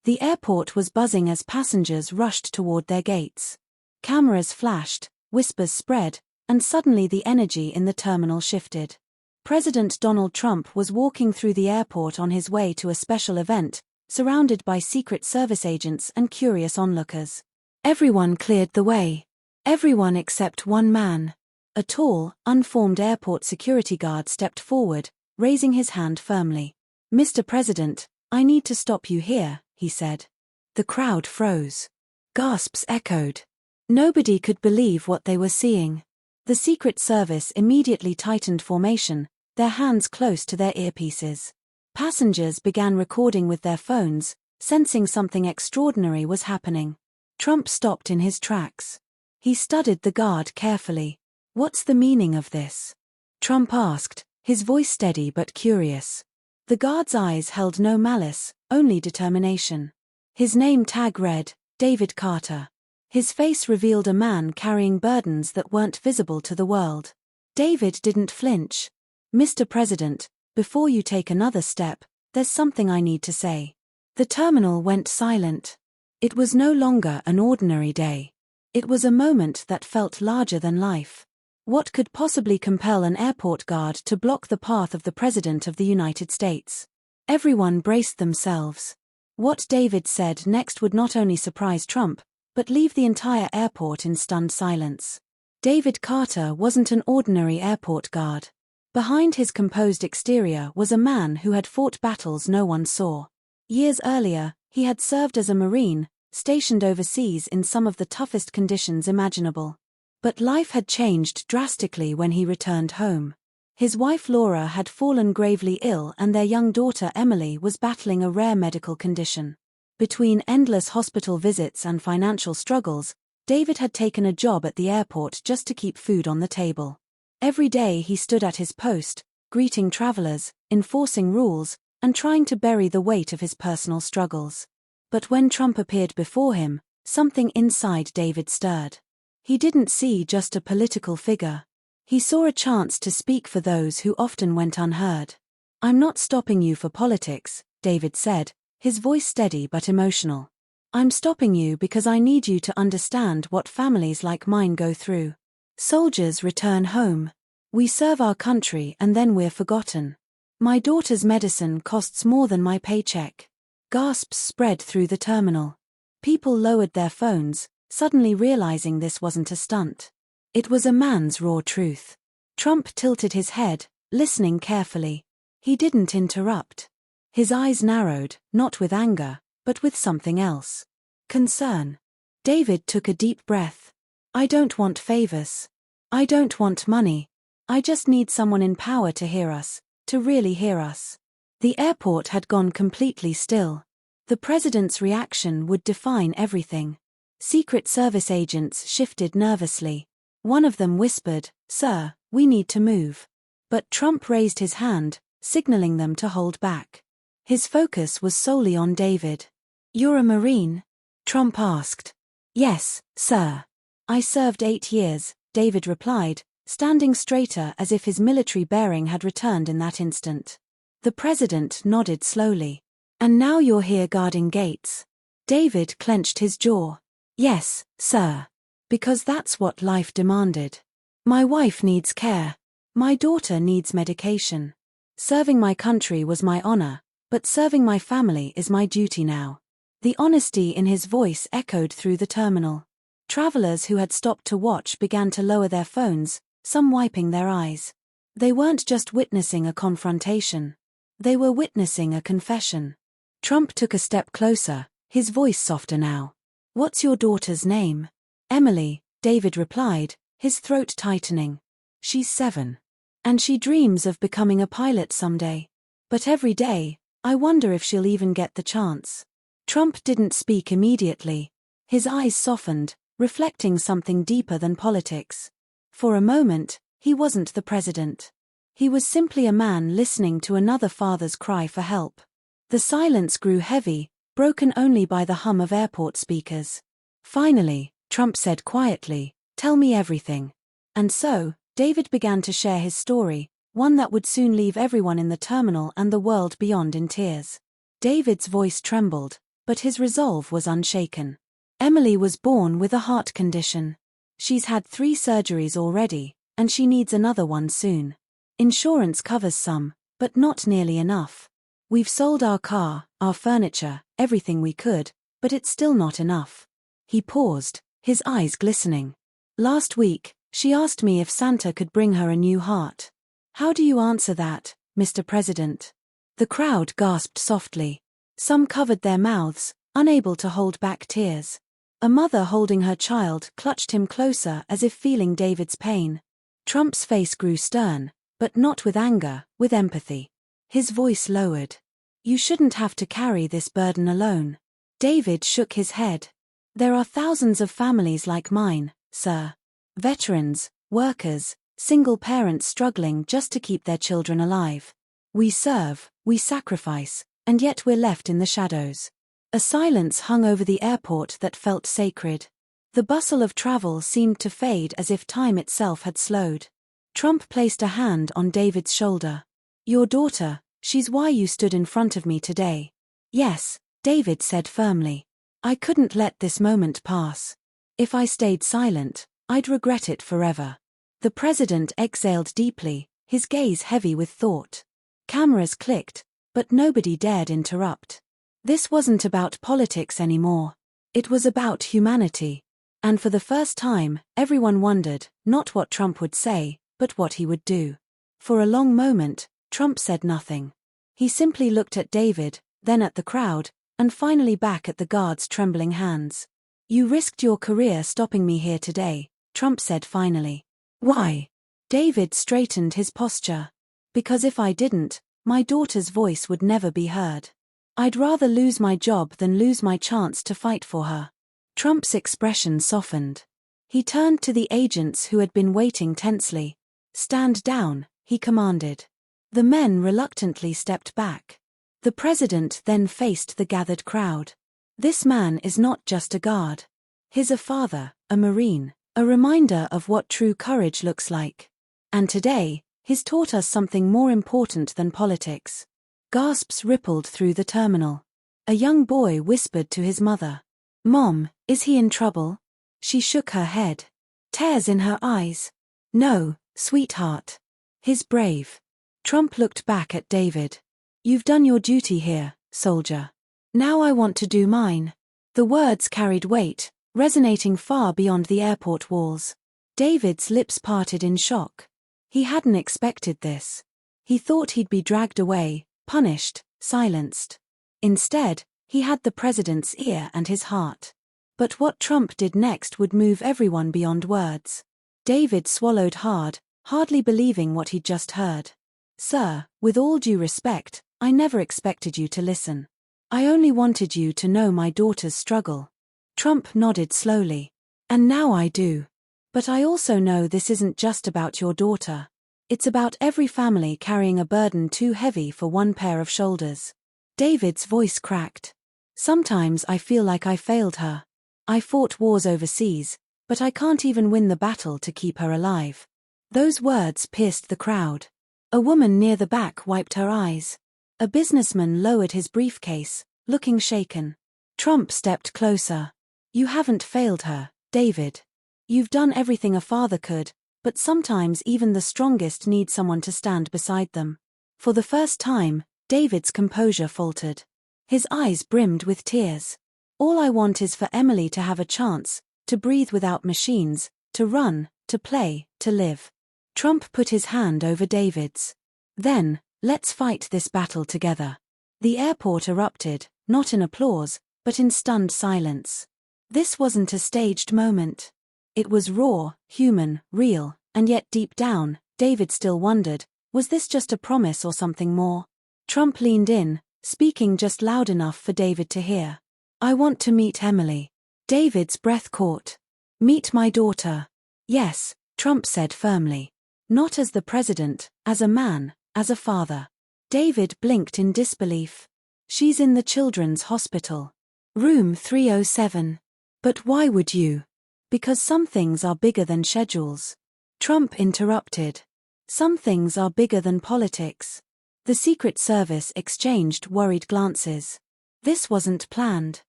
The airport was buzzing as passengers rushed toward their gates. Cameras flashed, whispers spread, and suddenly the energy in the terminal shifted. President Donald Trump was walking through the airport on his way to a special event, surrounded by Secret Service agents and curious onlookers. Everyone cleared the way. Everyone except one man. A tall, unformed airport security guard stepped forward, raising his hand firmly. "Mr. President, I need to stop you here," he said. The crowd froze. Gasps echoed. Nobody could believe what they were seeing. The Secret Service immediately tightened formation, their hands close to their earpieces. Passengers began recording with their phones, sensing something extraordinary was happening. Trump stopped in his tracks. He studied the guard carefully. "What's the meaning of this?" Trump asked, his voice steady but curious. The guard's eyes held no malice, only determination. His name tag read, David Carter. His face revealed a man carrying burdens that weren't visible to the world. David didn't flinch. "Mr. President, before you take another step, there's something I need to say." The terminal went silent. It was no longer an ordinary day. It was a moment that felt larger than life. What could possibly compel an airport guard to block the path of the President of the United States? Everyone braced themselves. What David said next would not only surprise Trump, but leave the entire airport in stunned silence. David Carter wasn't an ordinary airport guard. Behind his composed exterior was a man who had fought battles no one saw. Years earlier, he had served as a Marine, stationed overseas in some of the toughest conditions imaginable. But life had changed drastically when he returned home. His wife Laura had fallen gravely ill and their young daughter Emily was battling a rare medical condition. Between endless hospital visits and financial struggles, David had taken a job at the airport just to keep food on the table. Every day he stood at his post, greeting travelers, enforcing rules, and trying to bury the weight of his personal struggles. But when Trump appeared before him, something inside David stirred. He didn't see just a political figure. He saw a chance to speak for those who often went unheard. "I'm not stopping you for politics," David said, his voice steady but emotional. "I'm stopping you because I need you to understand what families like mine go through. Soldiers return home. We serve our country and then we're forgotten. My daughter's medicine costs more than my paycheck." Gasps spread through the terminal. People lowered their phones, suddenly realizing this wasn't a stunt. It was a man's raw truth. Trump tilted his head, listening carefully. He didn't interrupt. His eyes narrowed, not with anger, but with something else. Concern. David took a deep breath. "I don't want favors. I don't want money. I just need someone in power to hear us, to really hear us." The airport had gone completely still. The president's reaction would define everything. Secret Service agents shifted nervously. One of them whispered, "Sir, we need to move." But Trump raised his hand, signaling them to hold back. His focus was solely on David. "You're a Marine?" Trump asked. "Yes, sir. I served 8 years," David replied, standing straighter as if his military bearing had returned in that instant. The president nodded slowly. "And now you're here guarding gates?" David clenched his jaw. "Yes, sir. Because that's what life demanded. My wife needs care. My daughter needs medication. Serving my country was my honor, but serving my family is my duty now." The honesty in his voice echoed through the terminal. Travelers who had stopped to watch began to lower their phones, some wiping their eyes. They weren't just witnessing a confrontation. They were witnessing a confession. Trump took a step closer, his voice softer now. "What's your daughter's name?" "Emily," David replied, his throat tightening. "She's 7. And she dreams of becoming a pilot someday. But every day, I wonder if she'll even get the chance." Trump didn't speak immediately. His eyes softened, reflecting something deeper than politics. For a moment, he wasn't the president. He was simply a man listening to another father's cry for help. The silence grew heavy, broken only by the hum of airport speakers. Finally, Trump said quietly, "Tell me everything." And so, David began to share his story, one that would soon leave everyone in the terminal and the world beyond in tears. David's voice trembled, but his resolve was unshaken. Emily was born with a heart condition. She's had 3 surgeries already, and she needs another one soon. Insurance covers some, but not nearly enough. We've sold our car, our furniture, everything we could, but it's still not enough. He paused, his eyes glistening. Last week, she asked me if Santa could bring her a new heart. How do you answer that, Mr. President? The crowd gasped softly. Some covered their mouths, unable to hold back tears. A mother holding her child clutched him closer as if feeling David's pain. Trump's face grew stern, but not with anger, with empathy. His voice lowered. You shouldn't have to carry this burden alone. David shook his head. There are thousands of families like mine, sir. Veterans, workers, single parents struggling just to keep their children alive. We serve, we sacrifice, and yet we're left in the shadows. A silence hung over the airport that felt sacred. The bustle of travel seemed to fade as if time itself had slowed. Trump placed a hand on David's shoulder. Your daughter, she's why you stood in front of me today. Yes, David said firmly. I couldn't let this moment pass. If I stayed silent, I'd regret it forever. The president exhaled deeply, his gaze heavy with thought. Cameras clicked, but nobody dared interrupt. This wasn't about politics anymore. It was about humanity. And for the first time, everyone wondered, not what Trump would say, but what he would do. For a long moment, Trump said nothing. He simply looked at David, then at the crowd, and finally back at the guard's trembling hands. You risked your career stopping me here today, Trump said finally. Why? David straightened his posture. Because if I didn't, my daughter's voice would never be heard. I'd rather lose my job than lose my chance to fight for her. Trump's expression softened. He turned to the agents who had been waiting tensely. Stand down, he commanded. The men reluctantly stepped back. The president then faced the gathered crowd. This man is not just a guard. He's a father, a Marine, a reminder of what true courage looks like. And today, he's taught us something more important than politics. Gasps rippled through the terminal. A young boy whispered to his mother. Mom, is he in trouble? She shook her head. Tears in her eyes. No, sweetheart. He's brave. Trump looked back at David. You've done your duty here, soldier. Now I want to do mine. The words carried weight, resonating far beyond the airport walls. David's lips parted in shock. He hadn't expected this. He thought he'd be dragged away, punished, silenced. Instead, he had the president's ear and his heart. But what Trump did next would move everyone beyond words. David swallowed hard, hardly believing what he'd just heard. Sir, with all due respect, I never expected you to listen. I only wanted you to know my daughter's struggle. Trump nodded slowly. And now I do. But I also know this isn't just about your daughter. It's about every family carrying a burden too heavy for one pair of shoulders. David's voice cracked. Sometimes I feel like I failed her. I fought wars overseas, but I can't even win the battle to keep her alive. Those words pierced the crowd. A woman near the back wiped her eyes. A businessman lowered his briefcase, looking shaken. Trump stepped closer. You haven't failed her, David. You've done everything a father could, but sometimes even the strongest need someone to stand beside them. For the first time, David's composure faltered. His eyes brimmed with tears. All I want is for Emily to have a chance, to breathe without machines, to run, to play, to live. Trump put his hand over David's. Then, let's fight this battle together. The airport erupted, not in applause, but in stunned silence. This wasn't a staged moment. It was raw, human, real, and yet deep down, David still wondered, was this just a promise or something more? Trump leaned in, speaking just loud enough for David to hear. I want to meet Emily. David's breath caught. Meet my daughter. Yes, Trump said firmly. Not as the president, as a man, as a father. David blinked in disbelief. She's in the children's hospital. Room 307. But why would you? Because some things are bigger than schedules. Trump interrupted. Some things are bigger than politics. The Secret Service exchanged worried glances. This wasn't planned.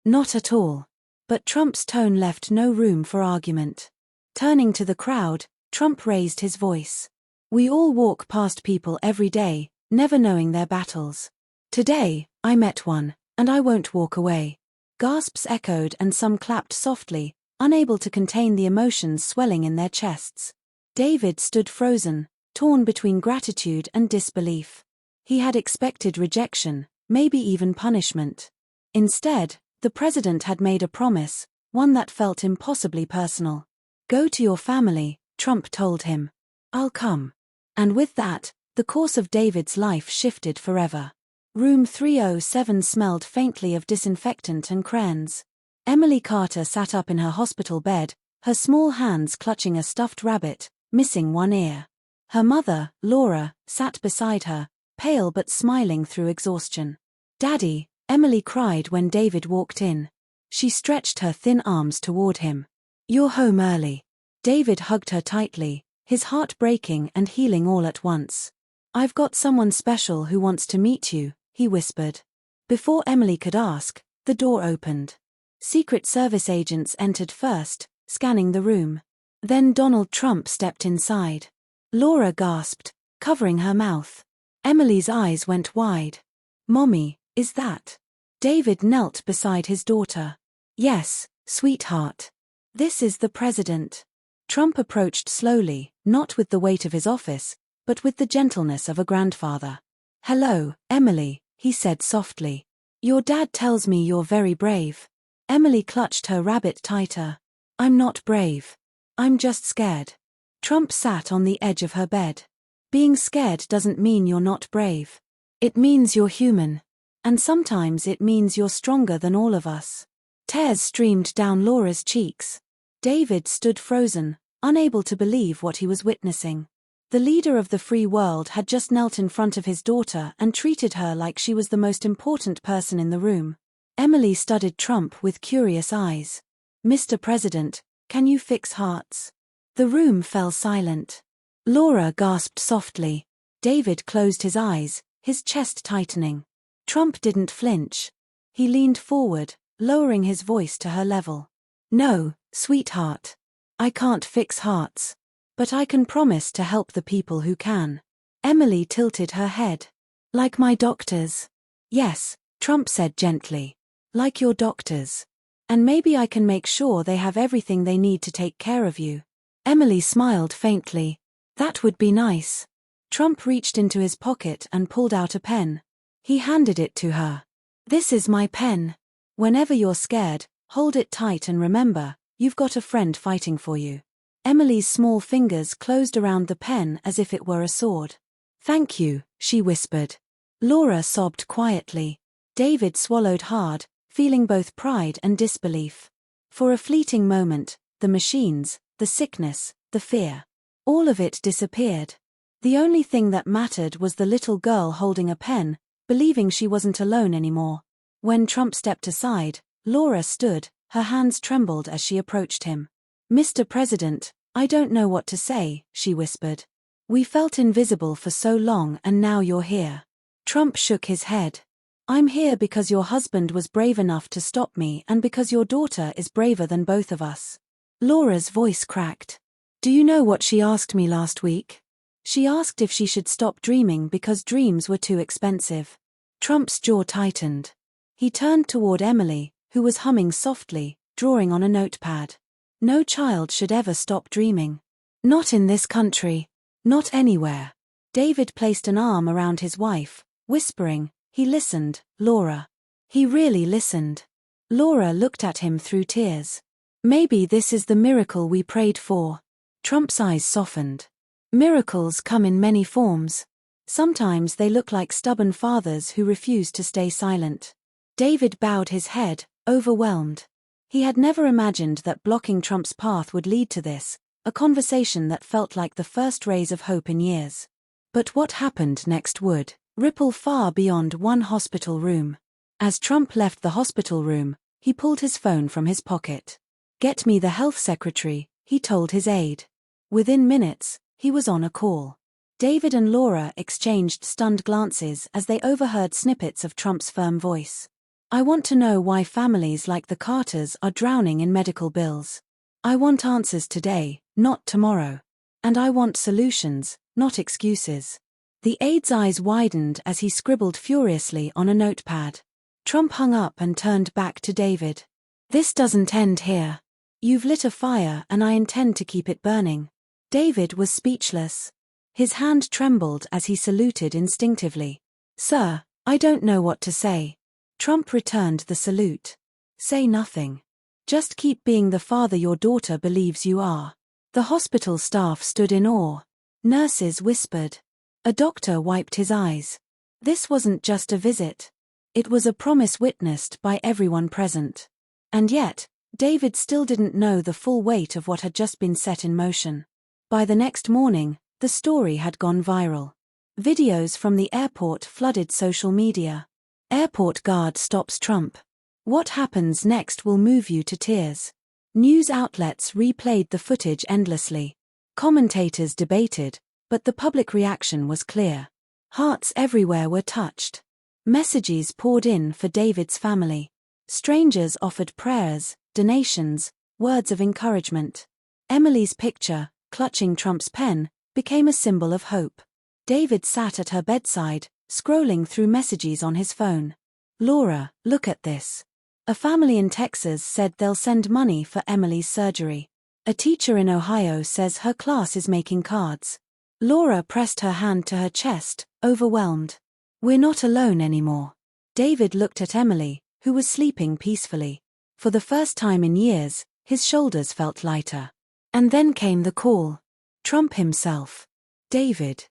Not at all. But Trump's tone left no room for argument. Turning to the crowd, Trump raised his voice. We all walk past people every day, never knowing their battles. Today, I met one, and I won't walk away. Gasps echoed and some clapped softly, unable to contain the emotions swelling in their chests. David stood frozen, torn between gratitude and disbelief. He had expected rejection, maybe even punishment. Instead, the president had made a promise, one that felt impossibly personal. Go to your family, Trump told him. I'll come. And with that, the course of David's life shifted forever. Room 307 smelled faintly of disinfectant and crayons. Emily Carter sat up in her hospital bed, her small hands clutching a stuffed rabbit, missing one ear. Her mother, Laura, sat beside her, pale but smiling through exhaustion. Daddy, Emily cried when David walked in. She stretched her thin arms toward him. You're home early. David hugged her tightly, his heart breaking and healing all at once. I've got someone special who wants to meet you, he whispered. Before Emily could ask, the door opened. Secret Service agents entered first, scanning the room. Then Donald Trump stepped inside. Laura gasped, covering her mouth. Emily's eyes went wide. Mommy, is that? David knelt beside his daughter. Yes, sweetheart. This is the president. Trump approached slowly, not with the weight of his office, but with the gentleness of a grandfather. Hello, Emily, he said softly. Your dad tells me you're very brave. Emily clutched her rabbit tighter. I'm not brave. I'm just scared. Trump sat on the edge of her bed. Being scared doesn't mean you're not brave. It means you're human. And sometimes it means you're stronger than all of us. Tears streamed down Laura's cheeks. David stood frozen, unable to believe what he was witnessing. The leader of the free world had just knelt in front of his daughter and treated her like she was the most important person in the room. Emily studied Trump with curious eyes. Mr. President, can you fix hearts? The room fell silent. Laura gasped softly. David closed his eyes, his chest tightening. Trump didn't flinch. He leaned forward, lowering his voice to her level. No, sweetheart. I can't fix hearts. But I can promise to help the people who can. Emily tilted her head. Like my doctors. Yes, Trump said gently. Like your doctors. And maybe I can make sure they have everything they need to take care of you. Emily smiled faintly. That would be nice. Trump reached into his pocket and pulled out a pen. He handed it to her. This is my pen. Whenever you're scared, hold it tight and remember, you've got a friend fighting for you. Emily's small fingers closed around the pen as if it were a sword. Thank you, she whispered. Laura sobbed quietly. David swallowed hard, feeling both pride and disbelief. For a fleeting moment, the machines, the sickness, the fear, all of it disappeared. The only thing that mattered was the little girl holding a pen, believing she wasn't alone anymore. When Trump stepped aside, Laura stood, her hands trembled as she approached him. Mr. President, I don't know what to say, she whispered. We felt invisible for so long and now you're here. Trump shook his head. I'm here because your husband was brave enough to stop me and because your daughter is braver than both of us. Laura's voice cracked. Do you know what she asked me last week? She asked if she should stop dreaming because dreams were too expensive. Trump's jaw tightened. He turned toward Emily, who was humming softly, drawing on a notepad. No child should ever stop dreaming. Not in this country. Not anywhere. David placed an arm around his wife, whispering, he listened, Laura. He really listened. Laura looked at him through tears. Maybe this is the miracle we prayed for. Trump's eyes softened. Miracles come in many forms. Sometimes they look like stubborn fathers who refuse to stay silent. David bowed his head, overwhelmed. He had never imagined that blocking Trump's path would lead to this, a conversation that felt like the first rays of hope in years. But what happened next would ripple far beyond one hospital room. As Trump left the hospital room, he pulled his phone from his pocket. Get me the health secretary, he told his aide. Within minutes, he was on a call. David and Laura exchanged stunned glances as they overheard snippets of Trump's firm voice. I want to know why families like the Carters are drowning in medical bills. I want answers today, not tomorrow. And I want solutions, not excuses. The aide's eyes widened as he scribbled furiously on a notepad. Trump hung up and turned back to David. This doesn't end here. You've lit a fire and I intend to keep it burning. David was speechless. His hand trembled as he saluted instinctively. Sir, I don't know what to say. Trump returned the salute. Say nothing. Just keep being the father your daughter believes you are. The hospital staff stood in awe. Nurses whispered. A doctor wiped his eyes. This wasn't just a visit. It was a promise witnessed by everyone present. And yet, David still didn't know the full weight of what had just been set in motion. By the next morning, the story had gone viral. Videos from the airport flooded social media. Airport guard stops Trump. What happens next will move you to tears. News outlets replayed the footage endlessly. Commentators debated, but the public reaction was clear. Hearts everywhere were touched. Messages poured in for David's family. Strangers offered prayers, donations, words of encouragement. Emily's picture, clutching Trump's pen, became a symbol of hope. David sat at her bedside, scrolling through messages on his phone. Laura, look at this. A family in Texas said they'll send money for Emily's surgery. A teacher in Ohio says her class is making cards. Laura pressed her hand to her chest, overwhelmed. We're not alone anymore. David looked at Emily, who was sleeping peacefully. For the first time in years, his shoulders felt lighter. And then came the call. Trump himself. David.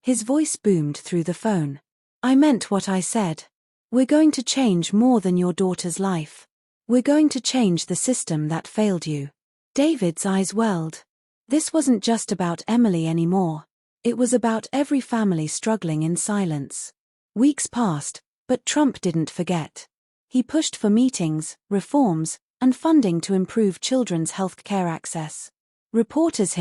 His voice boomed through the phone. I meant what I said. We're going to change more than your daughter's life. We're going to change the system that failed you. David's eyes welled. This wasn't just about Emily anymore. It was about every family struggling in silence. Weeks passed, but Trump didn't forget. He pushed for meetings, reforms, and funding to improve children's health care access. Reporters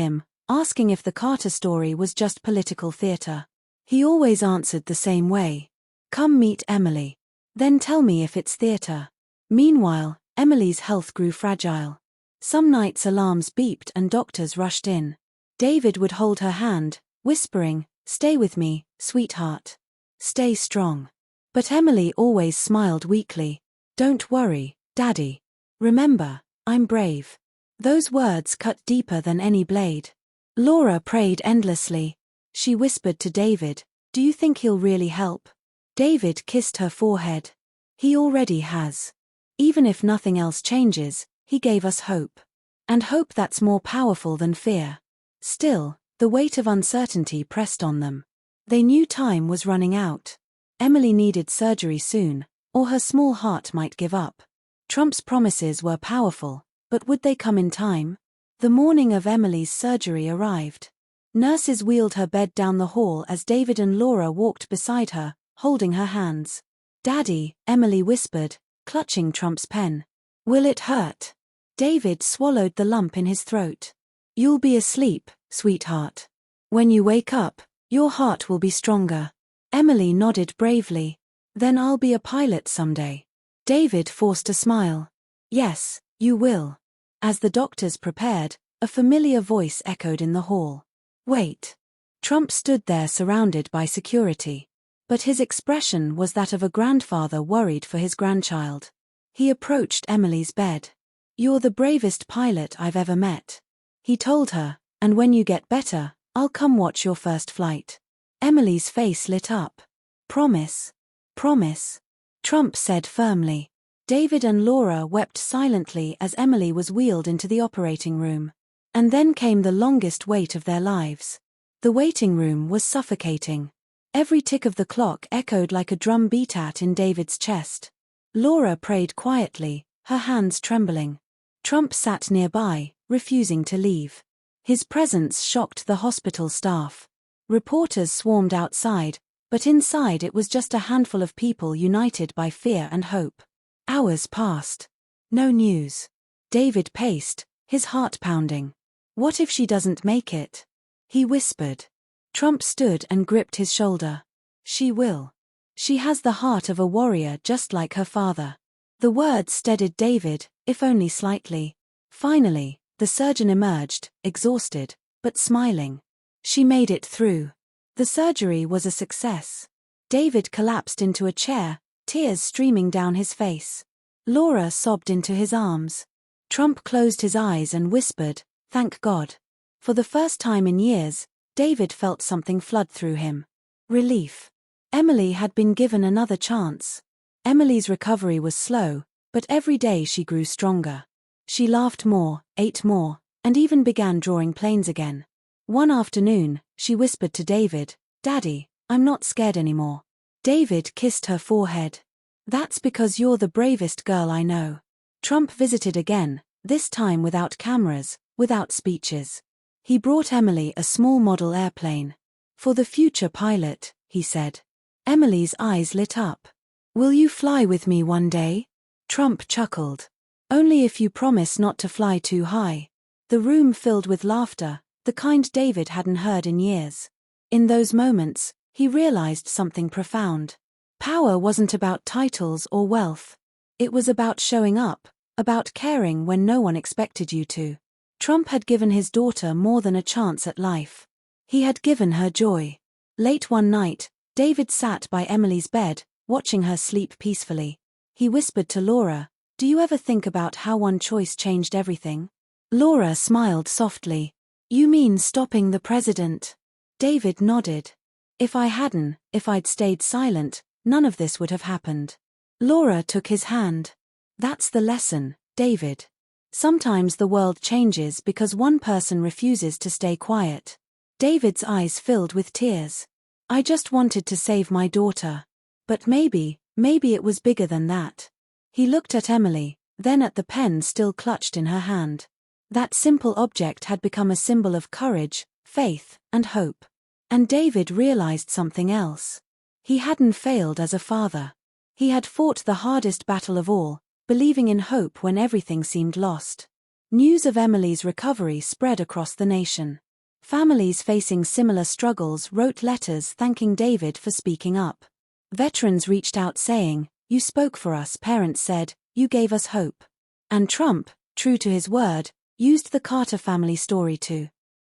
asking if the Carter story was just political theater. He always answered the same way. Come meet Emily. Then tell me if it's theater. Meanwhile, Emily's health grew fragile. Some nights alarms beeped and doctors rushed in. David would hold her hand, whispering, Stay with me, sweetheart. Stay strong. But Emily always smiled weakly. Don't worry, Daddy. Remember, I'm brave. Those words cut deeper than any blade. Laura prayed endlessly. She whispered to David, Do you think he'll really help? David kissed her forehead. He already has. Even if nothing else changes, he gave us hope. And hope that's more powerful than fear. Still, the weight of uncertainty pressed on them. They knew time was running out. Emily needed surgery soon, or her small heart might give up. Trump's promises were powerful, but would they come in time? The morning of Emily's surgery arrived. Nurses wheeled her bed down the hall as David and Laura walked beside her, holding her hands. Daddy, Emily whispered, clutching Trump's pen. Will it hurt? David swallowed the lump in his throat. You'll be asleep, sweetheart. When you wake up, your heart will be stronger. Emily nodded bravely. Then I'll be a pilot someday. David forced a smile. Yes, you will. As the doctors prepared, a familiar voice echoed in the hall. Wait. Trump stood there surrounded by security. But his expression was that of a grandfather worried for his grandchild. He approached Emily's bed. You're the bravest pilot I've ever met. He told her, and when you get better, I'll come watch your first flight. Emily's face lit up. Promise. Promise. Trump said firmly. David and Laura wept silently as Emily was wheeled into the operating room. And then came the longest wait of their lives. The waiting room was suffocating. Every tick of the clock echoed like a drum beat at in David's chest. Laura prayed quietly, her hands trembling. Trump sat nearby, refusing to leave. His presence shocked the hospital staff. Reporters swarmed outside, but inside it was just a handful of people united by fear and hope. Hours passed. No news. David paced, his heart pounding. What if she doesn't make it? He whispered. Trump stood and gripped his shoulder. She will. She has the heart of a warrior just like her father. The words steadied David, if only slightly. Finally, the surgeon emerged, exhausted, but smiling. She made it through. The surgery was a success. David collapsed into a chair, tears streaming down his face. Laura sobbed into his arms. Trump closed his eyes and whispered, "Thank God." For the first time in years, David felt something flood through him. Relief. Emily had been given another chance. Emily's recovery was slow, but every day she grew stronger. She laughed more, ate more, and even began drawing planes again. One afternoon, she whispered to David, "Daddy, I'm not scared anymore." David kissed her forehead. "That's because you're the bravest girl I know." Trump visited again, this time without cameras, without speeches. He brought Emily a small model airplane. "For the future pilot," he said. Emily's eyes lit up. "Will you fly with me one day?" Trump chuckled. "Only if you promise not to fly too high." The room filled with laughter, the kind David hadn't heard in years. In those moments, he realized something profound. Power wasn't about titles or wealth. It was about showing up, about caring when no one expected you to. Trump had given his daughter more than a chance at life. He had given her joy. Late one night, David sat by Emily's bed, watching her sleep peacefully. He whispered to Laura, "Do you ever think about how one choice changed everything?" Laura smiled softly. "You mean stopping the president?" David nodded. If I'd stayed silent, none of this would have happened." Laura took his hand. "That's the lesson, David. Sometimes the world changes because one person refuses to stay quiet." David's eyes filled with tears. "I just wanted to save my daughter. But maybe it was bigger than that." He looked at Emily, then at the pen still clutched in her hand. That simple object had become a symbol of courage, faith, and hope. And David realized something else. He hadn't failed as a father. He had fought the hardest battle of all, believing in hope when everything seemed lost. News of Emily's recovery spread across the nation. Families facing similar struggles wrote letters thanking David for speaking up. Veterans reached out saying, "You spoke for us," parents said, "You gave us hope." And Trump, true to his word, used the Carter family story to